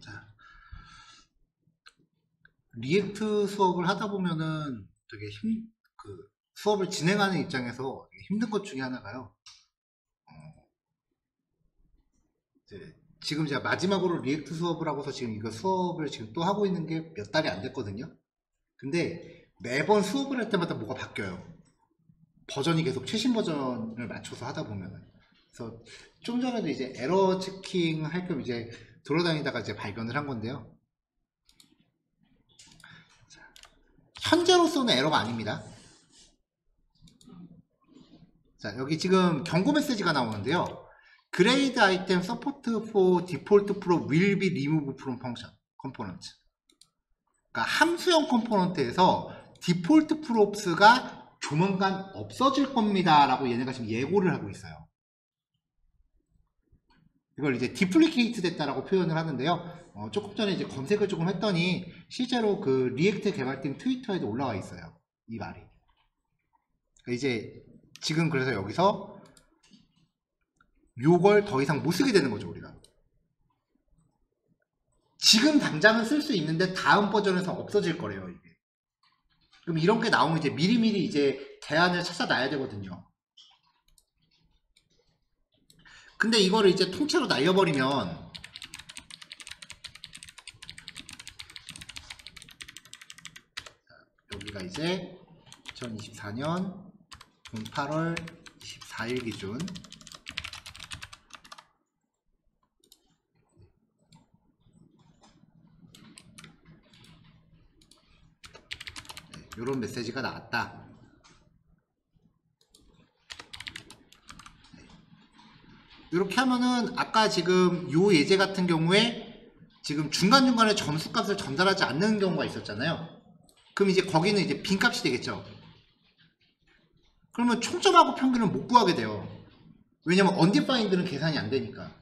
자, 리액트 수업을 하다 보면은 되게 수업을 진행하는 입장에서 되게 힘든 것 중에 하나가요. 지금 제가 마지막으로 리액트 수업을 하고서 지금 이거 수업을 지금 또 하고 있는 게 몇 달이 안 됐거든요. 근데 매번 수업을 할 때마다 뭐가 바뀌어요. 버전이 계속 최신 버전을 맞춰서 하다 보면은. 그래서 좀 전에도 이제 에러 체킹 할 겸 이제 돌아다니다가 이제 발견을 한 건데요. 현재로서는 에러가 아닙니다. 자, 여기 지금 경고 메시지가 나오는데요. Grade item support for default prop will be removed from function component. 그러니까 함수형 컴포넌트에서 디폴트 프롭스가 조만간 없어질 겁니다 라고 얘네가 지금 예고를 하고 있어요. 이걸 이제 디플리케이트 됐다라고 표현을 하는데요. 조금 전에 이제 검색을 조금 했더니 실제로 그 리액트 개발팀 트위터에도 올라와 있어요. 이 말이. 그러니까 이제 지금 그래서 여기서 요걸 더 이상 못 쓰게 되는 거죠, 우리가. 지금 당장은 쓸 수 있는데 다음 버전에서 없어질 거래요, 이게. 그럼 이런 게 나오면 이제 미리미리 이제 대안을 찾아놔야 되거든요. 근데 이거를 이제 통째로 날려버리면 여기가 이제 2024년 08월 24일 기준 이런 메시지가 나왔다. 이렇게 하면은 아까 지금 요 예제 같은 경우에 지금 중간중간에 점수값을 전달하지 않는 경우가 있었잖아요. 그럼 이제 거기는 이제 빈값이 되겠죠. 그러면 총점하고 평균을 못 구하게 돼요. 왜냐면 undefined는 계산이 안 되니까.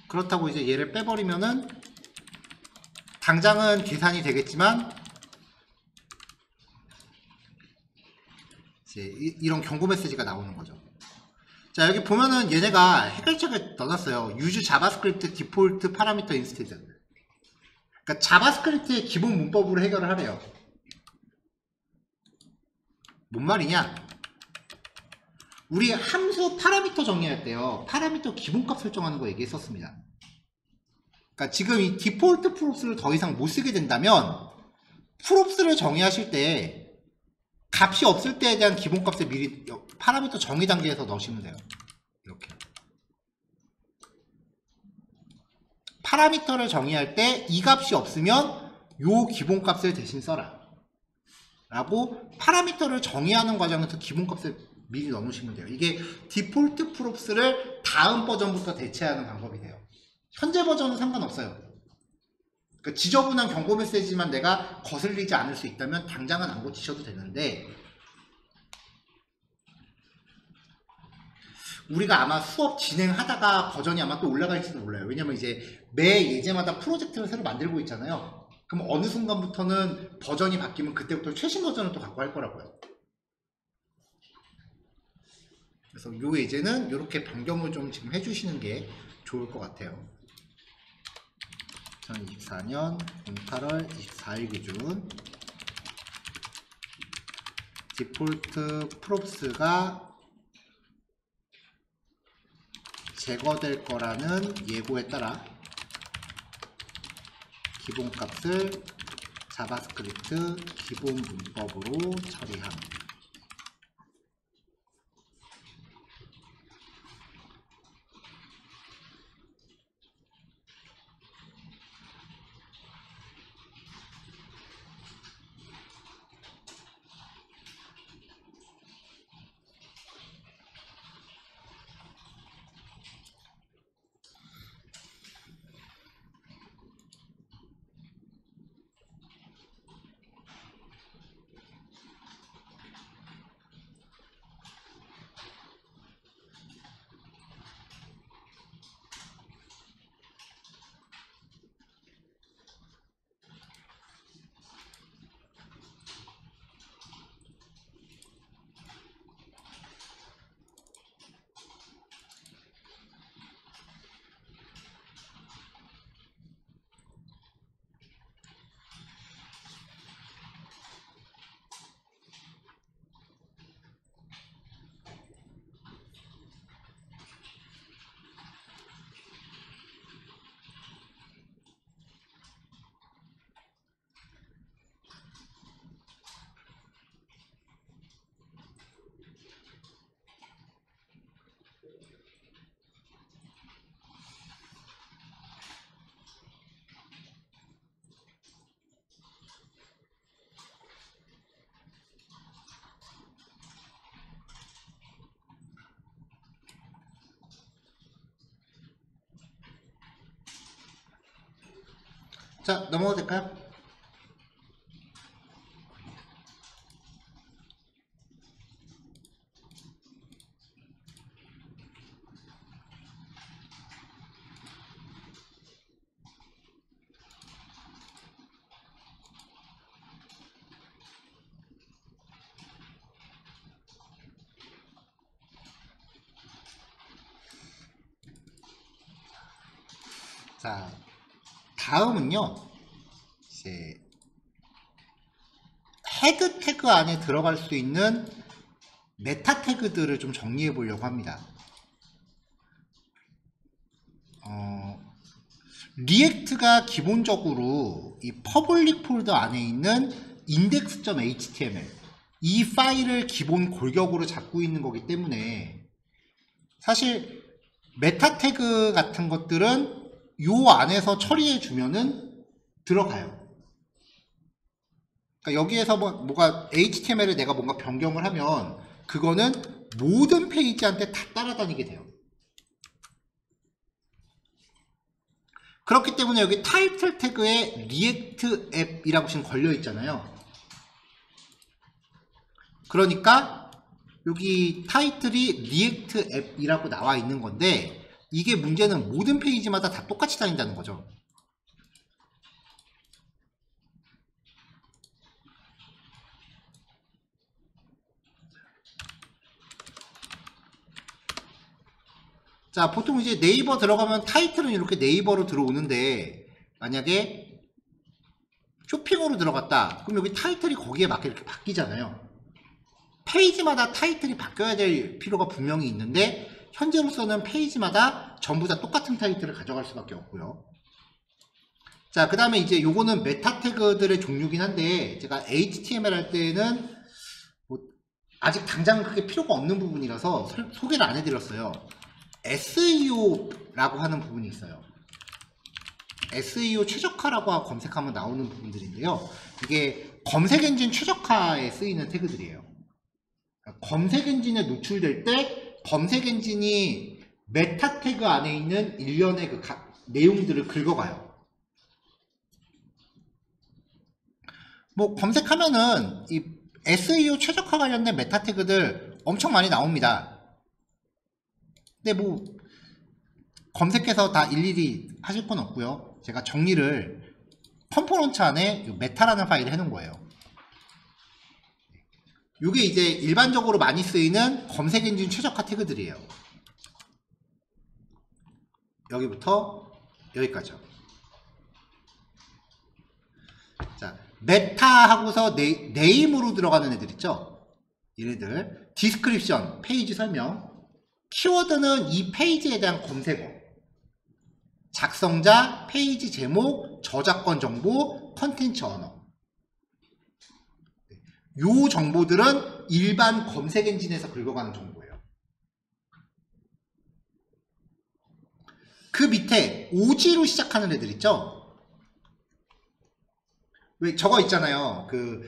그렇다고 이제 얘를 빼버리면은 당장은 계산이 되겠지만 이제 이런 경고 메시지가 나오는 거죠. 자, 여기 보면은 얘네가 해결책을 넣어놨어요. use javascript default parameter instead. 그러니까 자바스크립트의 기본 문법으로 해결을 하래요. 뭔 말이냐? 우리 함수 파라미터 정의할 때요. 파라미터 기본값 설정하는 거 얘기했었습니다. 그러니까 지금 이 디폴트 프롭스를 더 이상 못 쓰게 된다면 프롭스를 정의하실 때 값이 없을 때에 대한 기본값을 미리 파라미터 정의 단계에서 넣으시면 돼요. 이렇게. 파라미터를 정의할 때 이 값이 없으면 요 기본값을 대신 써라. 라고 파라미터를 정의하는 과정에서 기본값을 미리 넣어놓으시면 돼요. 이게 디폴트 프롭스를 다음 버전부터 대체하는 방법이 돼요. 현재 버전은 상관없어요. 그러니까 지저분한 경고 메시지만 내가 거슬리지 않을 수 있다면 당장은 안 고치셔도 되는데 우리가 아마 수업 진행하다가 버전이 아마 또 올라갈지도 몰라요. 왜냐면 이제 매 예제마다 프로젝트를 새로 만들고 있잖아요. 그럼 어느 순간부터는 버전이 바뀌면 그때부터 최신 버전을 또 갖고 할 거라고요. 그래서 요 예제는 이렇게 변경을 좀 지금 해주시는 게 좋을 것 같아요. 2024년 08월 24일 기준 디폴트 프롭스가 제거될 거라는 예고에 따라 기본값을 자바스크립트 기본 문법으로 처리함. 자, 넘어가도 될까요? 자, 다음은요, 이제 헤드 태그 안에 들어갈 수 있는 메타 태그들을 좀 정리해 보려고 합니다. 리액트가 기본적으로 이 퍼블릭 폴더 안에 있는 index.html 이 파일을 기본 골격으로 잡고 있는 거기 때문에 사실 메타 태그 같은 것들은 요 안에서 처리해 주면은 들어가요. 그러니까 여기에서 뭐가 HTML을 내가 뭔가 변경을 하면 그거는 모든 페이지한테 다 따라다니게 돼요. 그렇기 때문에 여기 타이틀 태그에 리액트 앱이라고 지금 걸려 있잖아요. 그러니까 여기 타이틀이 리액트 앱이라고 나와 있는 건데 이게 문제는 모든 페이지마다 다 똑같이 다닌다는 거죠. 자, 보통 이제 네이버 들어가면 타이틀은 이렇게 네이버로 들어오는데 만약에 쇼핑으로 들어갔다. 그럼 여기 타이틀이 거기에 맞게 이렇게 바뀌잖아요. 페이지마다 타이틀이 바뀌어야 될 필요가 분명히 있는데 현재로서는 페이지마다 전부 다 똑같은 타이틀을 가져갈 수밖에 없고요. 자, 그 다음에 이제 요거는 메타 태그들의 종류긴 한데 제가 HTML 할 때는 뭐 아직 당장 크게 필요가 없는 부분이라서 소개를 안 해드렸어요. SEO라고 하는 부분이 있어요. SEO 최적화라고 검색하면 나오는 부분들인데요. 이게 검색 엔진 최적화에 쓰이는 태그들이에요. 그러니까 검색 엔진에 노출될 때 검색 엔진이 메타 태그 안에 있는 일련의 그 내용들을 긁어가요. 뭐 검색하면은 이 SEO 최적화 관련된 메타 태그들 엄청 많이 나옵니다. 근데 뭐 검색해서 다 일일이 하실 건 없고요. 제가 정리를 컴포넌트 안에 메타라는 파일에 해놓은 거예요. 이게 이제 일반적으로 많이 쓰이는 검색 엔진 최적화 태그들이에요. 여기부터 여기까지요. 자, 메타 하고서 네임으로 들어가는 애들 있죠? 얘네들 디스크립션, 페이지 설명, 키워드는 이 페이지에 대한 검색어, 작성자, 페이지 제목, 저작권 정보, 컨텐츠 언어. 요 정보들은 일반 검색 엔진에서 긁어가는 정보예요. 그 밑에 OG로 시작하는 애들 있죠? 왜 저거 있잖아요. 그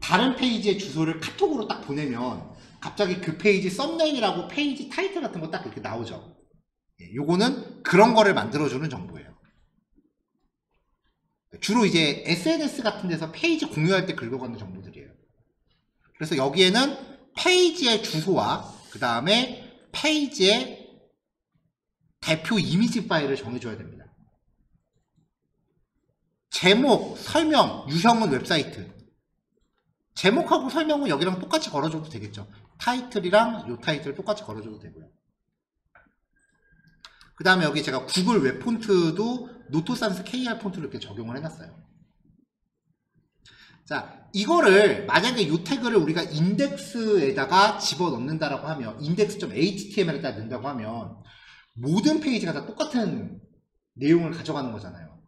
다른 페이지의 주소를 카톡으로 딱 보내면 갑자기 그 페이지 썸네일하고 페이지 타이틀 같은 거 딱 이렇게 나오죠. 요거는 그런 거를 만들어주는 정보예요. 주로 이제 SNS 같은 데서 페이지 공유할 때 긁어가는 정보들이에요. 그래서 여기에는 페이지의 주소와 그 다음에 페이지의 대표 이미지 파일을 정해줘야 됩니다. 제목, 설명, 유형은 웹사이트. 제목하고 설명은 여기랑 똑같이 걸어줘도 되겠죠. 타이틀이랑 요 타이틀 똑같이 걸어줘도 되고요. 그 다음에 여기 제가 구글 웹 폰트도 노토산스 KR 폰트로 이렇게 적용을 해놨어요. 자, 이거를 만약에 이 태그를 우리가 인덱스에다가 집어넣는다라고 하면 index.html에다 넣는다고 하면 모든 페이지가 다 똑같은 내용을 가져가는 거잖아요.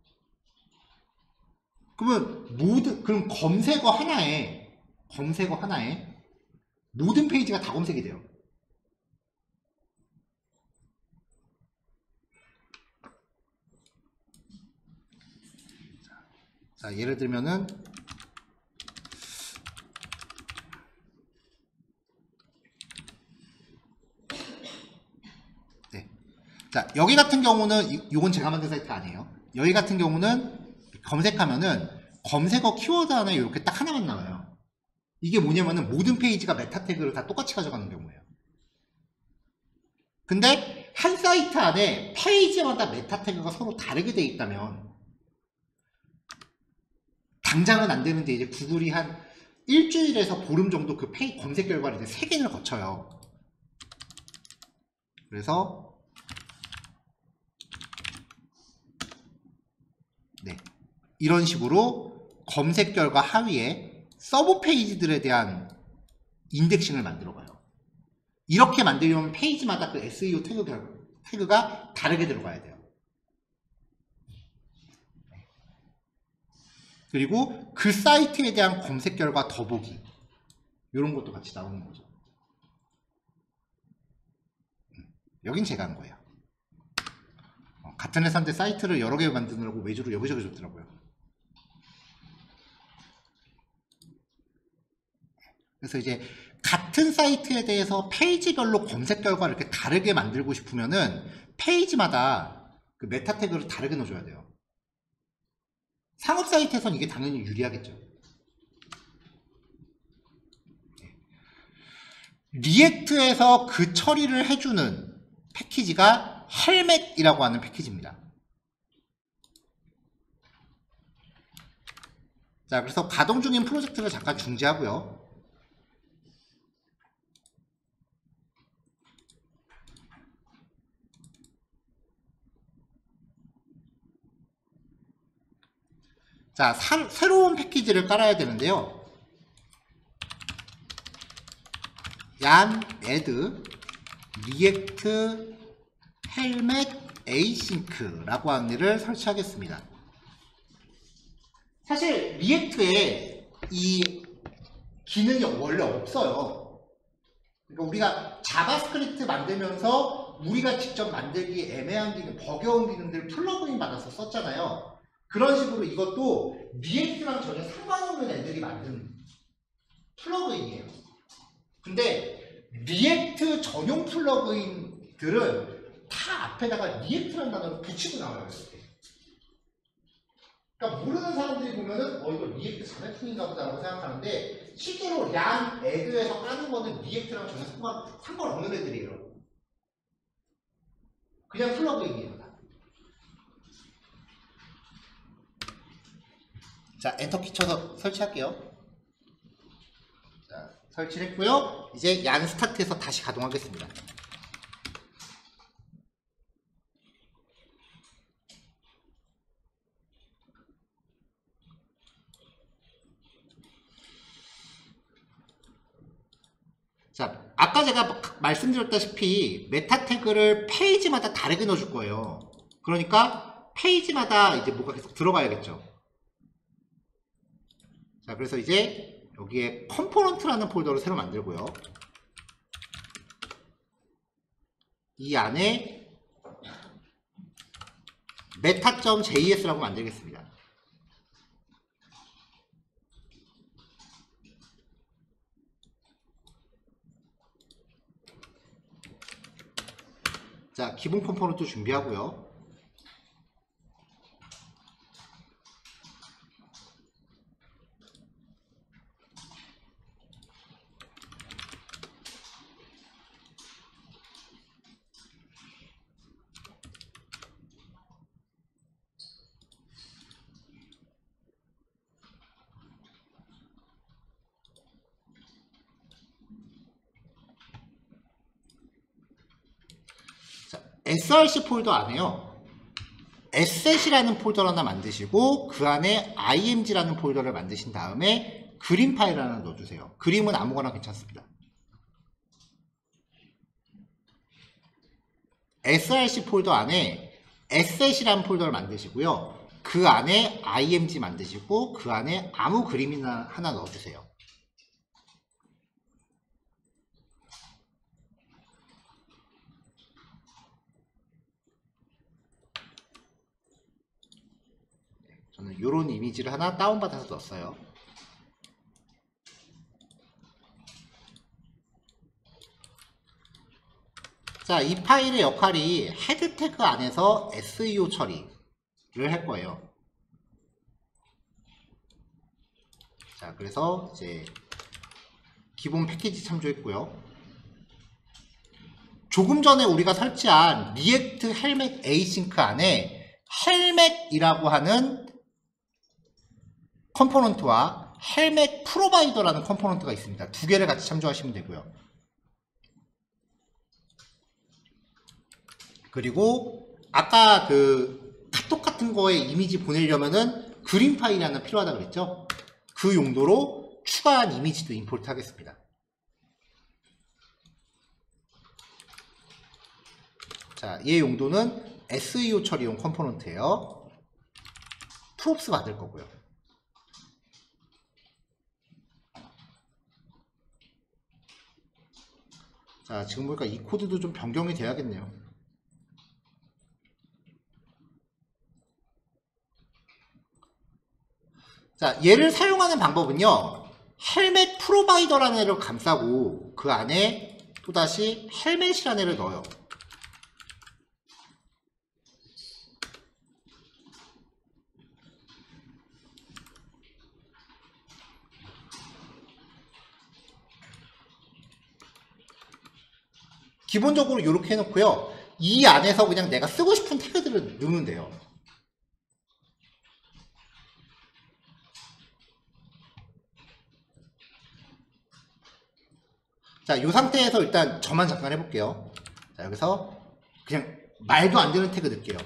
그럼 검색어 하나에 모든 페이지가 다 검색이 돼요. 자, 예를 들면은 자, 여기 같은 경우는 이건 제가 만든 사이트 아니에요. 여기 같은 경우는 검색하면은 검색어 키워드 안에 이렇게 딱 하나만 나와요. 이게 뭐냐면은 모든 페이지가 메타 태그를 다 똑같이 가져가는 경우예요. 근데 한 사이트 안에 페이지마다 메타 태그가 서로 다르게 돼 있다면 당장은 안 되는데 이제 구글이 한 일주일에서 보름 정도 그 검색 결과를 이제 3개를 거쳐요. 그래서 네, 이런 식으로 검색 결과 하위에 서브 페이지들에 대한 인덱싱을 만들어 가요. 이렇게 만들려면 페이지마다 그 SEO 태그가 다르게 들어가야 돼요. 그리고 그 사이트에 대한 검색 결과 더보기, 이런 것도 같이 나오는 거죠. 여긴 제가 한 거예요. 같은 회사인데 사이트를 여러 개 만드느라고 외주를 여기저기 줬더라고요. 그래서 이제 같은 사이트에 대해서 페이지별로 검색 결과를 이렇게 다르게 만들고 싶으면은 페이지마다 그 메타 태그를 다르게 넣어줘야 돼요. 상업 사이트에선 이게 당연히 유리하겠죠. 리액트에서 그 처리를 해주는 패키지가 헬멧이라고 하는 패키지입니다. 자, 그래서 가동 중인 프로젝트를 잠깐 중지하고요. 자, 새로운 패키지를 깔아야 되는데요. 얀 애드 리액트 헬멧 에이싱크라고 하는 일을 설치하겠습니다. 사실 리액트에 이 기능이 원래 없어요. 그러니까 우리가 자바스크립트 만들면서 우리가 직접 만들기 애매한 기능, 버거운 기능들 플러그인 받아서 썼잖아요. 그런 식으로 이것도 리액트랑 전혀 상관없는 애들이 만든 플러그인이에요. 근데 리액트 전용 플러그인들은 다 앞에다가 리액트라는 단어를 붙이고 나와요. 이렇게. 그러니까 모르는 사람들이 보면은 이거 리액트 자매품인가 보다라고 생각하는데 실제로 양 애드에서 까는 거는 리액트랑 전혀 상관없는 애들이에요. 그냥 플러그인이에요. 자, 엔터키 쳐서 설치할게요. 자, 설치를 했고요. 이제 얀 스타트에서 다시 가동하겠습니다. 자, 아까 제가 말씀드렸다시피 메타 태그를 페이지마다 다르게 넣어줄 거예요. 그러니까 페이지마다 이제 뭐가 계속 들어가야겠죠. 자, 그래서 이제 여기에 컴포넌트라는 폴더를 새로 만들고요. 이 안에 meta.js라고 만들겠습니다. 자, 기본 컴포넌트 준비하고요. src 폴더 안에요. asset이라는 폴더를 하나 만드시고 그 안에 img라는 폴더를 만드신 다음에 그림 파일을 하나 넣어주세요. 그림은 아무거나 괜찮습니다. src 폴더 안에 asset이라는 폴더를 만드시고요. 그 안에 img 만드시고 그 안에 아무 그림이나 하나 넣어주세요. 저는 이런 이미지를 하나 다운받아서 넣었어요. 자, 이 파일의 역할이 헤드 태그 안에서 SEO 처리를 할 거예요. 자, 그래서 이제 기본 패키지 참조했고요. 조금 전에 우리가 설치한 리액트 헬멧 에이싱크 안에 헬멧이라고 하는 컴포넌트와 헬멧 프로바이더라는 컴포넌트가 있습니다. 두 개를 같이 참조하시면 되고요. 그리고 아까 그 카톡 같은 거에 이미지 보내려면은 그림 파일이 하나 필요하다 그랬죠? 그 용도로 추가한 이미지도 임포트 하겠습니다. 자, 얘 용도는 SEO 처리용 컴포넌트예요. 프롭스 받을 거고요. 자, 지금 보니까 이 코드도 좀 변경이 돼야겠네요. 자, 얘를 사용하는 방법은요. 헬멧 프로바이더라는 애를 감싸고 그 안에 또다시 헬멧이라는 애를 넣어요. 기본적으로 이렇게 해놓고요. 이 안에서 그냥 내가 쓰고 싶은 태그들을 넣으면 돼요. 자, 이 상태에서 일단 저만 잠깐 해볼게요. 자, 여기서 그냥 말도 안 되는 태그 넣을게요.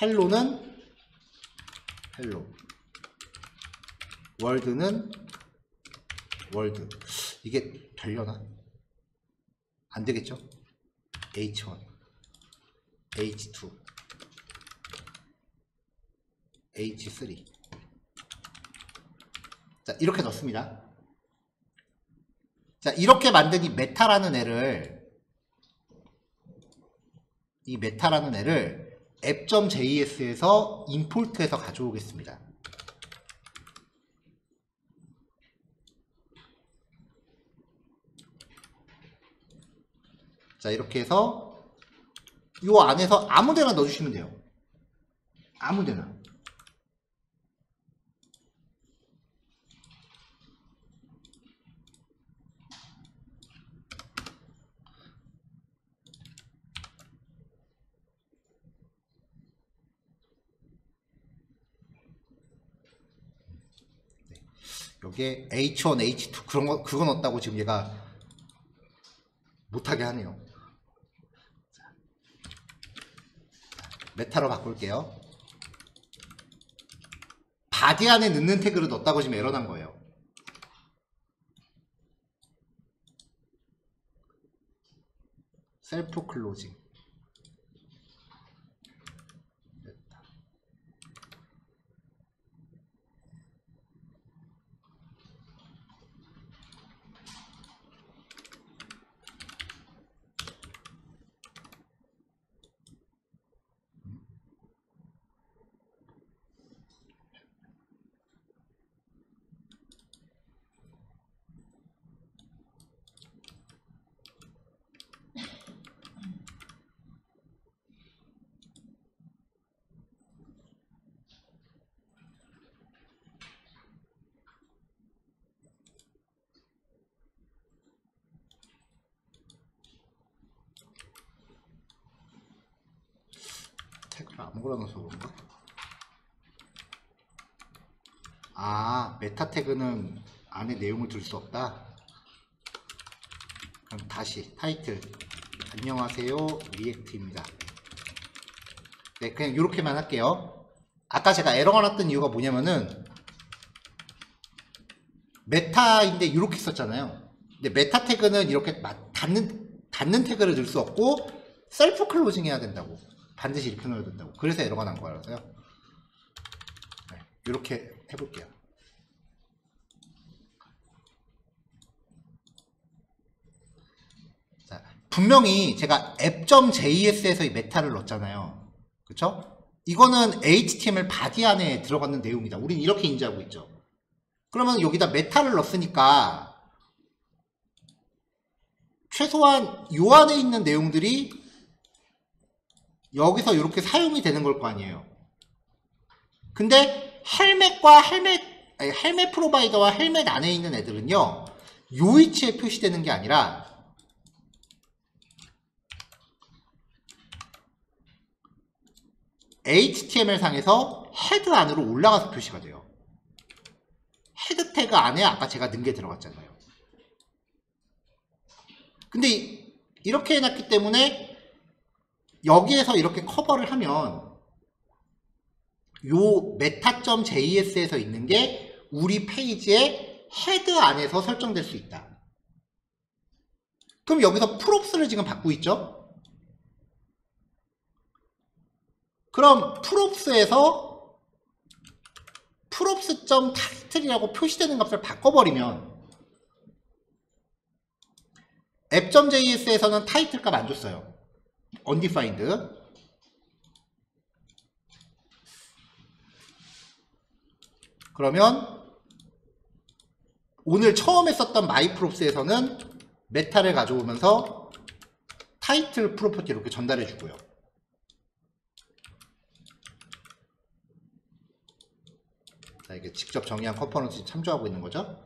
헬로는 헬로, 월드는 월드. 이게 되려나? 안 되겠죠? H1, H2, H3. 자, 이렇게 넣습니다. 자, 이렇게 만든 이 메타라는 애를 app.js에서 임포트해서 가져오겠습니다. 자, 이렇게 해서 이 안에서 아무데나 넣어주시면 돼요. 아무데나. 네. 여기에 H1, H2 그런 거 그거 넣었다고 지금 얘가 못하게 하네요. 메타로 바꿀게요. 바디 안에 넣는 태그를 넣었다고 지금 에러 난 거예요. 셀프 클로징. 메타. 태그를 아무거나 넣어서 그런가? 아, 메타 태그는 안에 내용을 둘 수 없다? 그럼 다시 타이틀 안녕하세요 리액트입니다. 네, 그냥 이렇게만 할게요. 아까 제가 에러가 났던 이유가 뭐냐면은 메타인데 이렇게 썼잖아요. 근데 메타 태그는 이렇게 닫는 태그를 넣을 수 없고 셀프 클로징 해야 된다고. 반드시 이렇게 넣어야 된다고. 그래서 에러가 난 거라서요. 네, 이렇게 해볼게요. 자, 분명히 제가 app.js에서 이 메타를 넣었잖아요. 그쵸? 이거는 HTML 바디 안에 들어가는 내용이다. 우린 이렇게 인지하고 있죠. 그러면 여기다 메타를 넣었으니까 최소한 요 안에 있는 내용들이 여기서 이렇게 사용이 되는 걸 거 아니에요. 근데 헬멧과 헬멧 헬멧 프로바이더와 헬멧 안에 있는 애들은요, 요 위치에 표시되는 게 아니라 HTML 상에서 헤드 안으로 올라가서 표시가 돼요. 헤드 태그 안에 아까 제가 넣은 게 들어갔잖아요. 근데 이렇게 해놨기 때문에 여기에서 이렇게 커버를 하면 요 meta.js에서 있는 게 우리 페이지의 헤드 안에서 설정될 수 있다. 그럼 여기서 props를 지금 받고 있죠? 그럼 props에서 props.title이라고 표시되는 값을 바꿔버리면 app.js에서는 타이틀 값 안 줬어요. undefined. 그러면 오늘 처음 했었던 myprops에서는 메타를 가져오면서 타이틀 프로퍼티 이렇게 전달해 주고요. 자, 이게 직접 정의한 컴포넌트 참조하고 있는 거죠.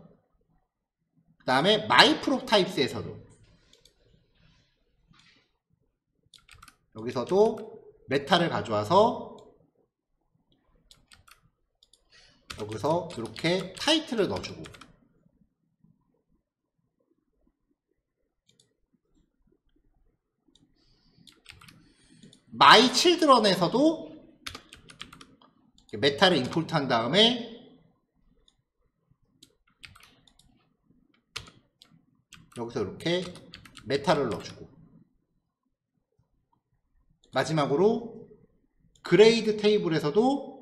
그 다음에 myPropTypes에서도 여기서도 메타를 가져와서 여기서 이렇게 타이틀을 넣어주고, myChildren에서도 메타를 임포트 한 다음에 여기서 이렇게 메타를 넣어주고, 마지막으로 그레이드 테이블에서도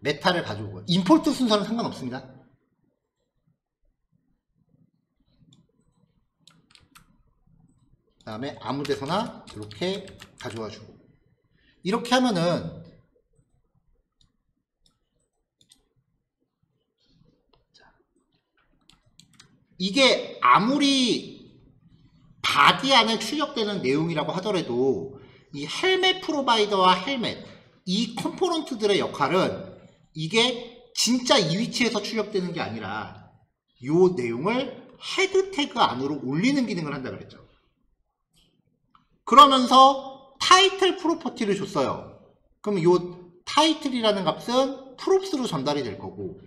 메타를 가져오고, 임포트 순서는 상관없습니다. 그 다음에 아무 데서나 이렇게 가져와 주고, 이렇게 하면은 이게 아무리 바디 안에 출력되는 내용이라고 하더라도 이 헬멧 프로바이더와 헬멧, 이 컴포넌트들의 역할은 이게 진짜 이 위치에서 출력되는 게 아니라 이 내용을 헤드 태그 안으로 올리는 기능을 한다 그랬죠. 그러면서 타이틀 프로퍼티를 줬어요. 그럼 이 타이틀이라는 값은 props로 전달이 될 거고,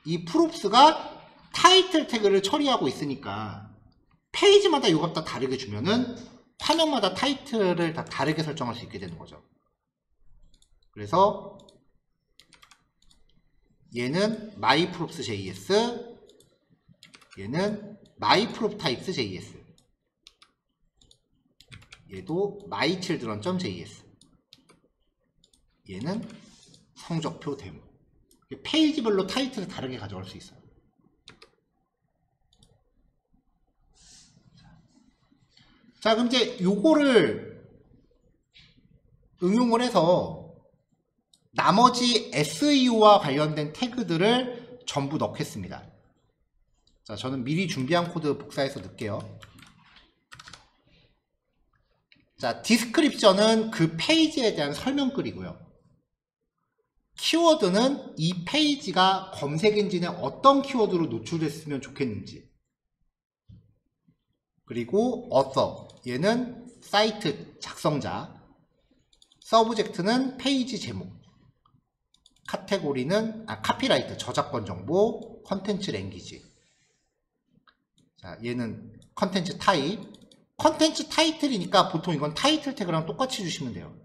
이 props가 타이틀 태그를 처리하고 있으니까 페이지마다 이 값 다 다르게 주면은 화면마다 타이틀을 다 다르게 설정할 수 있게 되는 거죠. 그래서 얘는 myprops.js, 얘는 myproptypes.js, 얘도 mychildren.js, 얘는 성적표 데모. 페이지별로 타이틀을 다르게 가져갈 수 있어요. 자, 그럼 이제 요거를 응용을 해서 나머지 SEO와 관련된 태그들을 전부 넣겠습니다. 자, 저는 미리 준비한 코드 복사해서 넣을게요. 자, 디스크립션은 그 페이지에 대한 설명글이고요. 키워드는 이 페이지가 검색 엔진에 어떤 키워드로 노출됐으면 좋겠는지, 그리고 author, 얘는 사이트 작성자, 서브젝트는 페이지 제목, 카테고리는 카피라이트 저작권 정보, 컨텐츠 랭귀지. 자, 얘는 컨텐츠 타입, 컨텐츠 타이틀이니까 보통 이건 타이틀 태그랑 똑같이 주시면 돼요.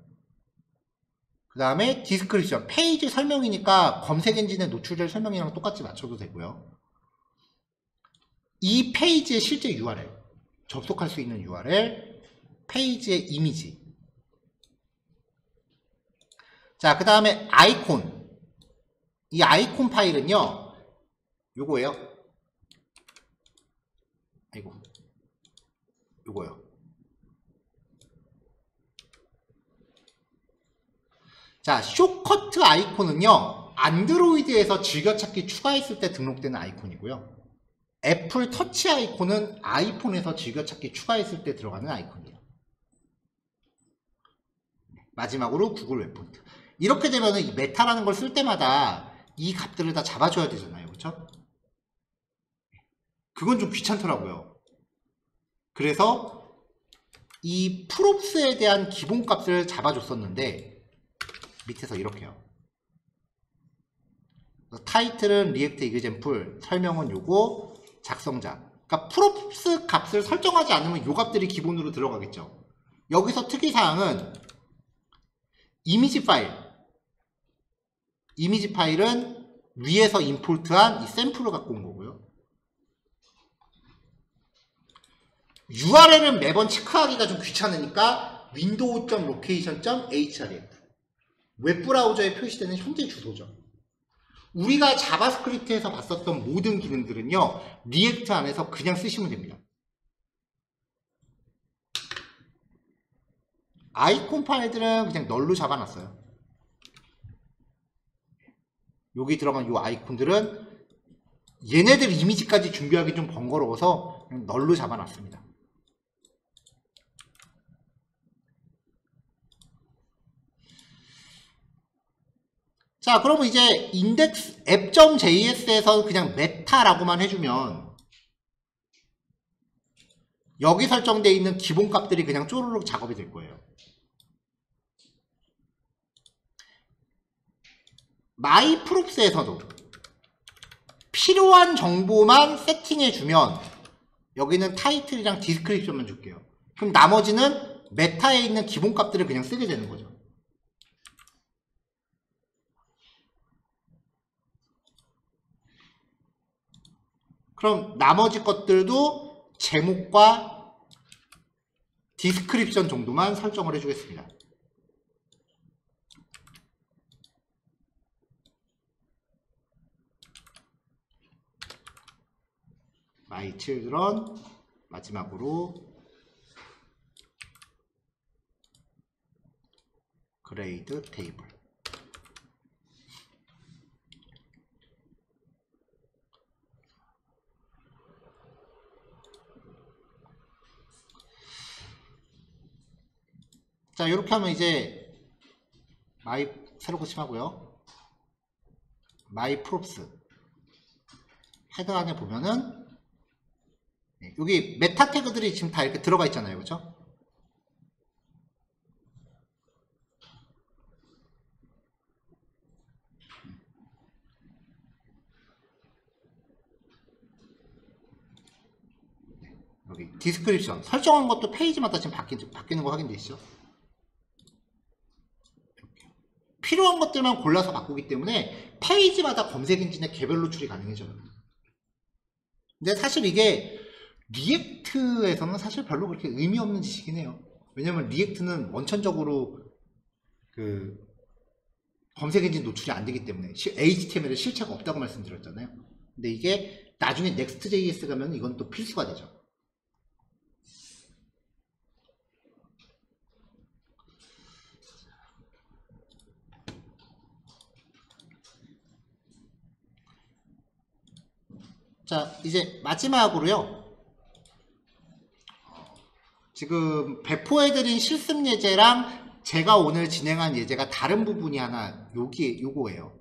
그 다음에 디스크립션, 페이지 설명이니까 검색 엔진에 노출될 설명이랑 똑같이 맞춰도 되고요. 이 페이지의 실제 URL, 접속할 수 있는 URL, 페이지의 이미지. 자, 그 다음에 아이콘. 이 아이콘 파일은요, 요거예요. 아이고, 요거요. 자, 쇼커트 아이콘은요, 안드로이드에서 즐겨찾기 추가했을 때 등록되는 아이콘이고요. 애플 터치 아이콘은 아이폰에서 즐겨찾기 추가했을 때 들어가는 아이콘이에요. 마지막으로 구글 웹폰트. 이렇게 되면 이 메타라는 걸 쓸 때마다 이 값들을 다 잡아줘야 되잖아요. 그렇죠? 그건 좀 귀찮더라고요. 그래서 이 프롭스에 대한 기본값을 잡아줬었는데 밑에서 이렇게요. 타이틀은 리액트 이그젠플, 설명은 요거, 작성자. 그러니까 프롭스 값을 설정하지 않으면 요 값들이 기본으로 들어가겠죠. 여기서 특이사항은 이미지 파일은 위에서 임포트한 이 샘플을 갖고 온 거고요. URL은 매번 체크하기가 좀 귀찮으니까 window.location.href 웹브라우저에 표시되는 현재 주소죠. 우리가 자바스크립트에서 봤었던 모든 기능들은요, 리액트 안에서 그냥 쓰시면 됩니다. 아이콘 파일들은 그냥 널로 잡아놨어요. 여기 들어간 이 아이콘들은 얘네들 이미지까지 준비하기 좀 번거로워서 그냥 널로 잡아놨습니다. 자, 그러면 이제 인덱스 app.js에서 그냥 메타라고만 해주면 여기 설정되어 있는 기본 값들이 그냥 쪼르륵 작업이 될 거예요. 마이프롭스에서도 필요한 정보만 세팅해주면 여기는 타이틀이랑 디스크립션만 줄게요. 그럼 나머지는 메타에 있는 기본 값들을 그냥 쓰게 되는 거죠. 그럼 나머지 것들도 제목과 디스크립션 정도만 설정을 해주겠습니다. my children 마지막으로 grade table. 자, 이렇게 하면 이제 새로 고침하고요. myprops 헤더 안에 보면은 여기 메타 태그들이 지금 다 이렇게 들어가 있잖아요. 그렇죠? 여기 디스크립션 설정한 것도 페이지마다 지금 바뀌는 거 확인되시죠? 필요한 것들만 골라서 바꾸기 때문에 페이지마다 검색 엔진의 개별 노출이 가능해져요. 근데 사실 이게 리액트에서는 사실 별로 그렇게 의미 없는 짓이긴 해요. 왜냐면 리액트는 원천적으로 그 검색 엔진 노출이 안 되기 때문에 HTML에 실체가 없다고 말씀드렸잖아요. 근데 이게 나중에 Next.js 가면 이건 또 필수가 되죠. 자, 이제 마지막으로요. 지금 배포해드린 실습 예제랑 제가 오늘 진행한 예제가 다른 부분이 하나 요거예요.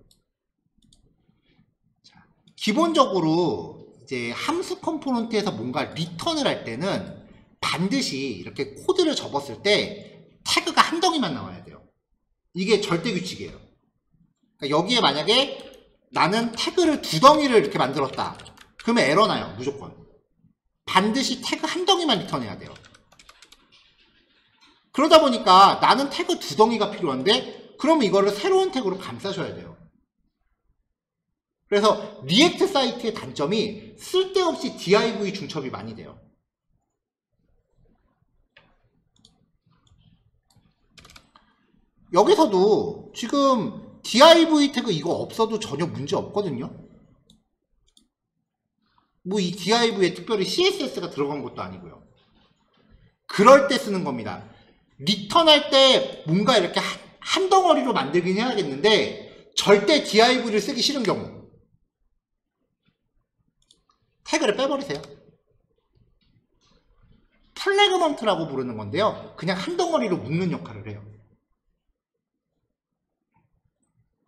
자, 기본적으로 이제 함수 컴포넌트에서 뭔가 리턴을 할 때는 반드시 이렇게 코드를 접었을 때 태그가 한 덩이만 나와야 돼요. 이게 절대 규칙이에요. 그러니까 여기에 만약에 나는 태그를 두 덩이를 이렇게 만들었다. 그러면 에러 나요. 무조건. 반드시 태그 한 덩이만 리턴해야 돼요. 그러다 보니까 나는 태그 두 덩이가 필요한데 그러면 이거를 새로운 태그로 감싸셔야 돼요. 그래서 리액트 사이트의 단점이 쓸데없이 div 중첩이 많이 돼요. 여기서도 지금 div 태그 이거 없어도 전혀 문제 없거든요. 뭐 이 div에 특별히 CSS가 들어간 것도 아니고요. 그럴 때 쓰는 겁니다. 리턴할 때 뭔가 이렇게 한 덩어리로 만들긴 해야겠는데 절대 div를 쓰기 싫은 경우 태그를 빼버리세요. 플래그먼트라고 부르는 건데요. 그냥 한 덩어리로 묶는 역할을 해요.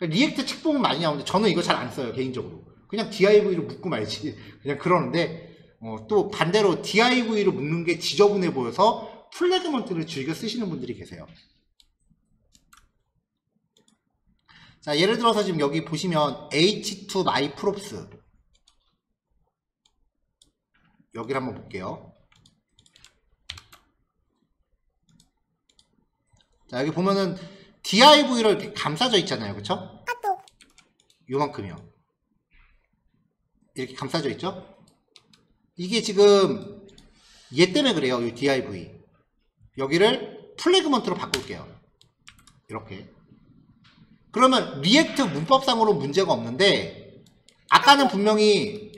그러니까 리액트 책 보면 많이 나오는데 저는 이거 잘 안 써요, 개인적으로. 그냥 DIV로 묶고 말지. 그냥 그러는데, 또 반대로 DIV로 묶는 게 지저분해 보여서 플래그먼트를 즐겨 쓰시는 분들이 계세요. 자, 예를 들어서 지금 여기 보시면 H2 myprops 여기를 한번 볼게요. 자, 여기 보면은 DIV로 이렇게 감싸져 있잖아요. 그쵸? 요만큼이요. 이렇게 감싸져 있죠? 이게 지금 얘 때문에 그래요. 이 DIV. 여기를 플래그먼트로 바꿀게요. 이렇게. 그러면 리액트 문법상으로 문제가 없는데 아까는 분명히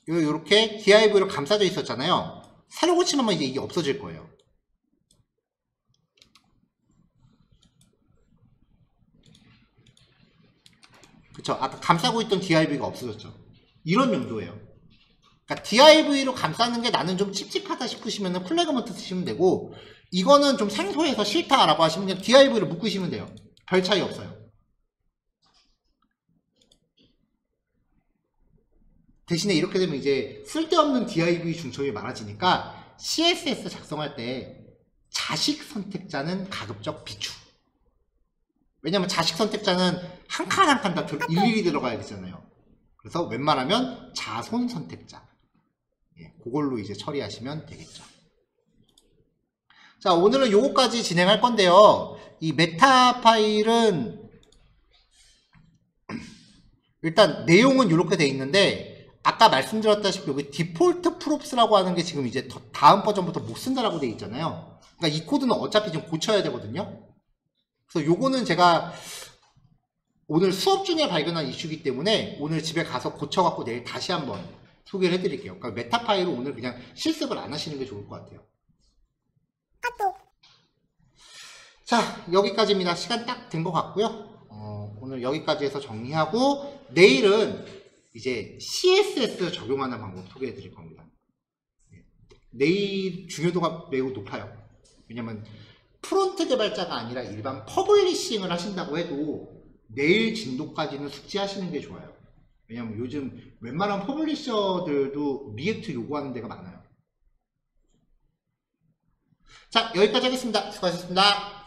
요렇게 DIV로 감싸져 있었잖아요. 새로 고치면 이제 이게 없어질 거예요. 그쵸? 아까 감싸고 있던 DIV가 없어졌죠. 이런 용도예요. 그러니까 DIV로 감싸는 게 나는 좀 찝찝하다 싶으시면 플래그먼트 쓰시면 되고, 이거는 좀 생소해서 싫다라고 하시면 그냥 DIV로 묶으시면 돼요. 별 차이 없어요. 대신에 이렇게 되면 이제 쓸데없는 DIV 중첩이 많아지니까 CSS 작성할 때 자식 선택자는 가급적 비추. 왜냐면 자식 선택자는 한 칸 한 칸 다 일일이 들어가야 되잖아요. 그래서 웬만하면 자손 선택자. 예, 그걸로 이제 처리하시면 되겠죠. 자, 오늘은 요거까지 진행할 건데요. 이 메타 파일은 일단 내용은 이렇게 돼 있는데 아까 말씀드렸다시피 여기 디폴트 프롭스라고 하는 게 지금 이제 다음 버전부터 못 쓴다라고 돼 있잖아요. 그러니까 이 코드는 어차피 좀 고쳐야 되거든요. 그래서 요거는 제가 오늘 수업 중에 발견한 이슈이기 때문에 오늘 집에 가서 고쳐갖고 내일 다시 한번 소개를 해드릴게요. 그러니까 메타 파일을 오늘 그냥 실습을 안 하시는 게 좋을 것 같아요. 자, 여기까지입니다. 시간 딱 된 것 같고요. 오늘 여기까지 해서 정리하고 내일은 이제 CSS 적용하는 방법 소개해 드릴 겁니다. 내일 중요도가 매우 높아요. 왜냐면 프론트 개발자가 아니라 일반 퍼블리싱을 하신다고 해도 내일 진도까지는 숙지하시는 게 좋아요. 왜냐면 요즘 웬만한 퍼블리셔들도 리액트 요구하는 데가 많아요. 자, 여기까지 하겠습니다. 수고하셨습니다.